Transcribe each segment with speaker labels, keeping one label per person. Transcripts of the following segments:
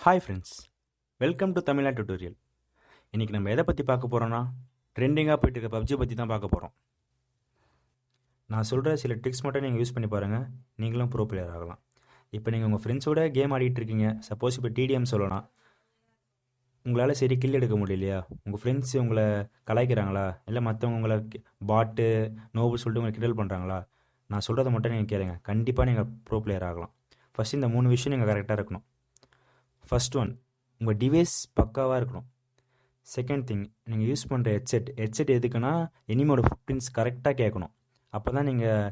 Speaker 1: Hi friends, welcome to Tamizha tutorial. இன்றைக்கி நம்ம எதை பற்றி பார்க்க போகிறோன்னா, ட்ரெண்டிங்காக போயிட்டு இருக்க பப்ஜி பற்றி தான் பார்க்க போகிறோம். நான் சொல்கிற சில ட்ரிக்ஸ் மட்டும் நீங்கள் யூஸ் பண்ணி பாருங்கள், நீங்களும் ப்ரோ பிளேயர் ஆகலாம். இப்போ நீங்கள் உங்கள் ஃப்ரெண்ட்ஸோட கேம் ஆடிட்டு இருக்கீங்க. சப்போஸ் இப்போ TDM சொல்லலாம், உங்களால் சரி கில் எடுக்க முடியலையா, உங்கள் ஃப்ரெண்ட்ஸ் உங்களை கலாய்க்கிறாங்களா, இல்லை மற்றவங்க உங்களை பாட்டு நோபு சொல்லிட்டு உங்களை கிண்டல் பண்ணுறாங்களா, நான் சொல்கிறத மட்டும் நீங்கள் கேளுங்க, கண்டிப்பாக நீங்கள் ப்ரோ பிளேயர் ஆகலாம். ஃபஸ்ட் இந்த 3 விஷயம் நீங்கள் கரெக்டாக இருக்கணும். ஃபர்ஸ்ட் ஒன், உங்கள் டிவைஸ் பக்காவாக இருக்கணும். செகண்ட் திங், நீங்கள் யூஸ் பண்ணுற ஹெட்செட் எதுக்குன்னா எனிமோட ஃபுட்பிரிண்ட்ஸ் கரெக்டாக கேட்கணும். அப்போ தான் நீங்கள்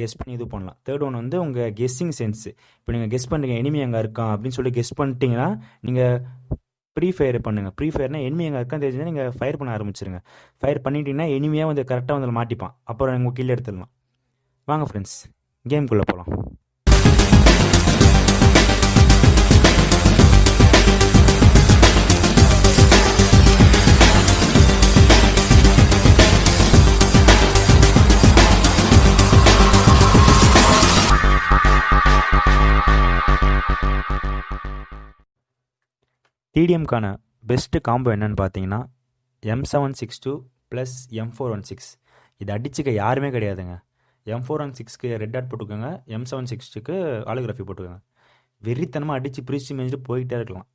Speaker 1: கெஸ் பண்ணி இது பண்ணலாம். தேர்ட் ஒன் வந்து உங்கள் கெஸ்ஸிங் சென்ஸு. இப்போ நீங்கள் கெஸ் பண்ணுறீங்க எனிமி எங்கே இருக்கான் அப்படின்னு சொல்லி கெஸ் பண்ணிட்டீங்கன்னா நீங்கள் ப்ரீ ஃபயர் பண்ணுங்கள். ப்ரீ ஃபயர்னா எனிமி எங்கே இருக்கான்னு தெரிஞ்சுன்னா நீங்கள் ஃபயர் பண்ண ஆரம்பிச்சிருங்க. ஃபயர் பண்ணிட்டீங்கன்னா எனிமியாக வந்து கரெக்டாக வந்து மாட்டிப்பான். அப்புறம் உங்கள் கில் எடுத்துடலாம். வாங்க ஃப்ரெண்ட்ஸ், கேம்குள்ளே போகலாம். TDMக்கான பெஸ்ட்டு காம்போ என்னன்னு பார்த்தீங்கன்னா M762 ப்ளஸ் M416. இது அடிச்சுக்க யாருமே கிடையாதுங்க. M416க்கு ரெட் டாட் போட்டுக்கோங்க, M762க்கு ஆலோகிராஃபி போட்டுக்கோங்க. வெறித்தனமாக அடித்து பிரித்து மேய்ஞ்சிட்டு போய்கிட்டே இருக்கலாம்.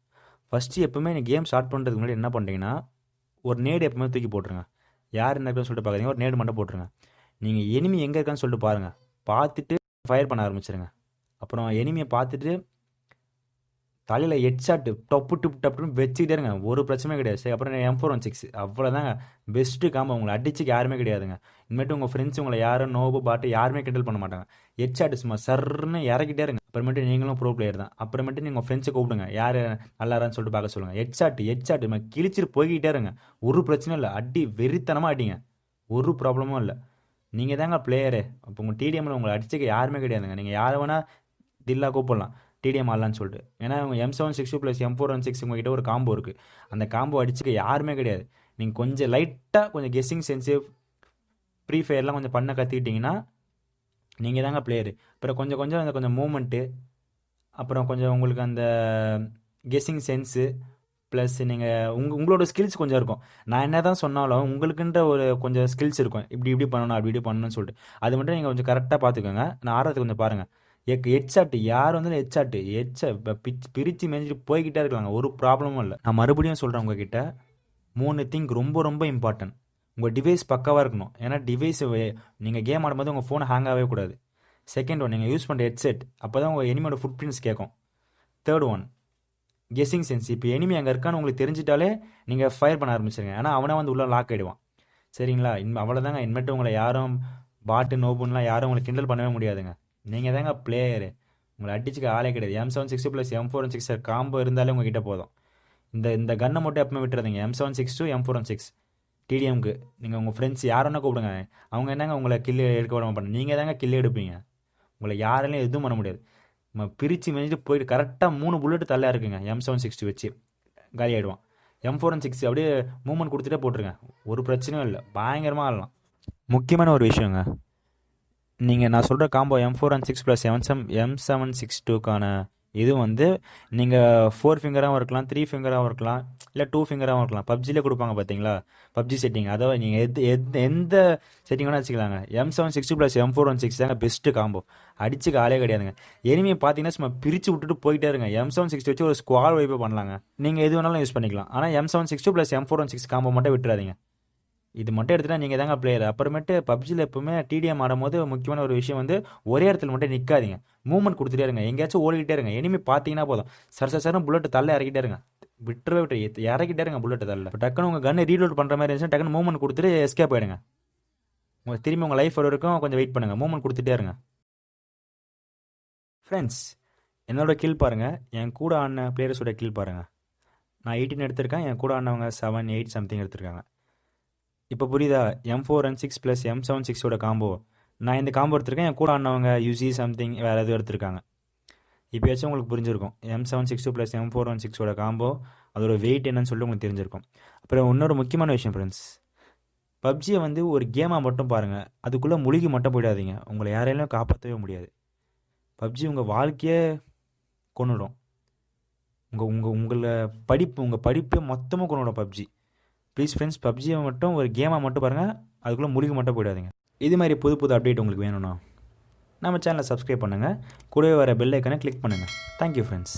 Speaker 1: ஃபஸ்ட்டு எப்போவுமே நீங்கள் கேம் ஸ்டார்ட் பண்ணுறதுக்கு முன்னாடி என்ன பண்ணுறீங்கன்னா, ஒரு நேடு எப்போவுமே தூக்கி போட்டுருங்க. யார் என்ன இருக்குன்னு சொல்லிட்டு பார்க்குறீங்க, ஒரு நேடு மட்டும் போட்டுருங்க. நீங்கள் எனிமி எங்கே இருக்கான்னு சொல்லிட்டு பாருங்கள், பார்த்துட்டு ஃபயர் பண்ண ஆரம்பிச்சிருங்க. அப்புறம் எனிமியை பார்த்துட்டு தலையில் ஹெட்ஷாட்டு டப்பு டப்புன்னு வச்சுக்கிட்டே இருங்க, ஒரு பிரச்சனையும் கிடையாது. சரி, அப்புறம் M416 அவ்வளோதாங்க பெஸ்ட்டு காம்போ. உங்களை அடிச்சுக்கு யாருமே கிடையாதுங்க. இனிமேட்டு உங்கள் ஃப்ரெண்ட்ஸ் உங்களை யாரும் நோபு பாட்டு யாருமே கிண்டல் பண்ண மாட்டாங்க. ஹெட்ஷாட்டு சும்மா சர்ன்னு இறக்கிட்டே இருங்க. அப்புறமேட்டு நீங்களும் ப்ரோ பிளேயர் தான். அப்புறமேட்டு நீங்கள் உங்கள் ஃப்ரெண்ட்ஸை கூப்பிடுங்க, யார் நல்லாரான்னு சொல்லிட்டு பார்க்க சொல்லுங்கள். ஹெட்ஷாட்டு நம்ம கிழிச்சிட்டு போய்கிட்டே இருங்க, ஒரு பிரச்சனையும் இல்லை. அடி வெறித்தனமாக அடிங்க, ஒரு ப்ராப்ளமும் இல்லை. நீங்கள் தாங்க பிளேயரு. அப்போ உங்கள் TDMல உங்களை அடிச்சுக்க யாருமே கிடையாதுங்க. நீங்கள் யாரை வேணால் தில்லா கூப்பிடலாம் TDM ஆடலான்னு சொல்லிட்டு. ஏன்னா உங்கள் M762 ப்ளஸ் M416 உங்கள்கிட்ட ஒரு காம்போ இருக்குது. அந்த காம்போ அடிச்சுக்க யாருமே கிடையாது. நீங்கள் கொஞ்சம் லைட்டாக கொஞ்சம் கெஸ்ஸிங் சென்ஸு ப்ரீ ஃபயர்லாம் கொஞ்சம் பண்ண கற்றுக்கிட்டிங்கன்னா நீங்கள் தாங்க பிளேயரு. அப்புறம் கொஞ்சம் அந்த கொஞ்சம் மூமெண்ட்டு, அப்புறம் கொஞ்சம் உங்களுக்கு அந்த கெஸ்ஸிங் சென்ஸு ப்ளஸ் நீங்கள் உங்களோட ஸ்கில்ஸ் கொஞ்சம் இருக்கும். நான் என்ன தான் சொன்னாலும் உங்களுக்குன்ற ஒரு கொஞ்சம் ஸ்கில்ஸ் இருக்கும். இப்படி பண்ணணும், அப்படி பண்ணணும்னு சொல்லிட்டு. அது மட்டும் நீங்கள் கொஞ்சம் கரெக்டாக பார்த்துக்கோங்க. நான் ஆடுறதுக்கு கொஞ்சம் பாருங்கள். ஹெட்ஷாட்டு யார் வந்து பிரித்து மேய்ஞ்சிட்டு போய்கிட்டே இருக்கலாங்க, ஒரு ப்ராப்ளமும் இல்லை. நான் மறுபடியும் சொல்கிறேன், உங்ககிட்ட 3 திங் ரொம்ப ரொம்ப இம்பார்ட்டன்ட். உங்கள் டிவைஸ் பக்காவாக இருக்கணும். ஏன்னா டிவைஸ் நீங்கள் கேம் ஆடும்போது உங்கள் ஃபோனை ஹேங் ஆகவே கூடாது. செகண்ட் ஒன், நீங்கள் யூஸ் பண்ணுற ஹெட்செட் அப்போ தான் உங்கள் எனிமியோட ஃபுட் பிரிண்ட்ஸ் கேட்கும். Third one, guessing sense. இப்போ எனிமி அங்கே இருக்கான்னு உங்களுக்கு தெரிஞ்சிட்டாலே நீங்கள் ஃபயர் பண்ண ஆரம்பிச்சிருங்க. ஏன்னா அவனை வந்து உள்ளே லாக் ஆகிடுவான். சரிங்களா? அவ்வளோதாங்க. இனிமேட்டு உங்களை யாரும் பாட்டு நோபுன்னெலாம் யாரும் உங்களை கிண்டல் பண்ணவே முடியாதுங்க. நீங்கள் தாங்க பிளேயரு. உங்களை அடிச்சுக்க ஆளே கிடையாது. M762 ப்ளஸ் M416 காம்போ இருந்தாலே உங்ககிட்ட போதும். இந்த கன்னை மட்டும் எப்பவுமே விட்டுறதுங்க. M762 M416 TDMக்கு நீங்கள் உங்கள் ஃப்ரெண்ட்ஸ் யாருன்னா கூப்பிடுங்க. அவங்க என்னங்க உங்களை கில்லு எடுக்க விட மாட்டாங்க, நீங்கள் தாங்க கில்லு எடுப்பீங்க. உங்களை யாராலையும் எதுவும் பண்ண முடியாது. நம்ம பிரித்து மெஞ்சிட்டு போயிட்டு கரெக்டாக 3 புல்லட் தள்ளாக இருக்குங்க. M762 வச்சு காலி ஆகிடுவான். M416 அப்படியே மூவ்மெண்ட் கொடுத்துட்டே போட்டுருங்க, ஒரு பிரச்சனையும் இல்லை. பயங்கரமாக ஆடலாம். முக்கியமான ஒரு விஷயங்க, நீங்கள் நான் சொல்கிற காம்போ M416 ப்ளஸ் M762க்கான இது வந்து நீங்கள் 4 ஃபிங்கராகவும் இருக்கலாம், 3 ஃபிங்கராகவும் இருக்கலாம், இல்லை 2 ஃபிங்கராகவும் இருக்கலாம். பப்ஜிலே கொடுப்பாங்க பார்த்தீங்களா, பப்ஜி செட்டிங். அதாவது நீங்கள் எந்த செட்டிங் வேணால் வச்சுக்கலாங்க. M762 ப்ளஸ் M416 தாங்க பெஸ்ட்டு காம்போ. அடிச்சுக்க ஆளே கிடையாதுங்க. எனிமையை பார்த்தீங்கன்னா சும்மா பிரித்து விட்டுட்டு போயிட்டே இருங்க. M762 வச்சு ஒரு ஸ்குவாட் வைப்பே பண்ணலாங்க. நீங்கள் எது வேணாலும் யூஸ் பண்ணிக்கலாம். ஆனால் M762 ப்ளஸ் M416 காம்போ மட்டும் விட்டுறாதீங்க. இது மட்டும் எடுத்துகிட்டா நீங்கள் தாங்க பிளேயர். அப்புறமேட்டு பப்ஜியில் எப்பவுமே TDM ஆடும்போது முக்கியமான ஒரு விஷயம் வந்து ஒரே இடத்துல மட்டும் நிற்காதீங்க, மூவ்மெண்ட் கொடுத்துட்டே இருங்க. எங்கேயாச்சும் ஓடிக்கிட்டே இருங்க. எனிமி பார்த்தீங்கன்னா போதும், சரசரம் புல்லட்டு தள்ள இறக்கிட்டே இருங்க. விட்டு இறக்கிட்டே இருங்க புல்லட்டு தள்ள. இப்போ டக்குன்னு உங்கள் கன்னை ரீலோட் பண்ணுற மாதிரி இருந்துச்சுன்னா டக்குன்னு மூவ்மெண்ட் கொடுத்துட்டு எஸ்கேப் ஆகிடுங்க. திரும்பி உங்கள் லைஃப் வரைக்கும் கொஞ்சம் வெயிட் பண்ணுங்கள், மூவ்மெண்ட் கொடுத்துட்டே இருங்க. ஃப்ரெண்ட்ஸ், என்னோட கில் பாருங்கள், என் கூட ஆடின பிளேயர்ஸோட கில் பாருங்கள். நான் 18 எடுத்திருக்கேன், என் கூட ஆடினவங்க 7, 8 சம்திங் எடுத்திருக்காங்க. இப்போ புரியுதா? M416 plus M762 combo. நான் இந்த காம்போ எடுத்திருக்கேன், என் கூட ஆடினவங்க UC சம்திங் வேறு எதுவும் எடுத்திருக்காங்க. இப்போயாச்சும் உங்களுக்கு புரிஞ்சிருக்கும் M762 ப்ளஸ் M416 காம்போ அதோட வெயிட் என்னன்னு சொல்லிட்டு உங்களுக்கு தெரிஞ்சிருக்கும். அப்புறம் இன்னொரு முக்கியமான விஷயம் ஃப்ரெண்ட்ஸ், பப்ஜியை வந்து ஒரு கேமாக மட்டும் பாருங்கள், அதுக்குள்ளே முழுகி மட்டும் போயிடாதீங்க. உங்களை யாரையும் காப்பாற்றவே முடியாது. பப்ஜி உங்கள் வாழ்க்கையே கொண்டுடும். உங்கள் படிப்பே மொத்தமாக கொண்டு பப்ஜி. ப்ளீஸ் ஃப்ரெண்ட்ஸ், பப்ஜியை மட்டும் ஒரு கேமாக மட்டும் பாருங்கள், அதுக்குள்ளே முழுகி மட்டும் போயிடாதீங்க. இது மாதிரி புது புது அப்டேட் உங்களுக்கு வேணும்னா நம்ம சேனலை சப்ஸ்கிரைப் பண்ணுங்கள், கூடவே வர பெல் ஐக்கனை கிளிக் பண்ணுங்கள். Thank you friends.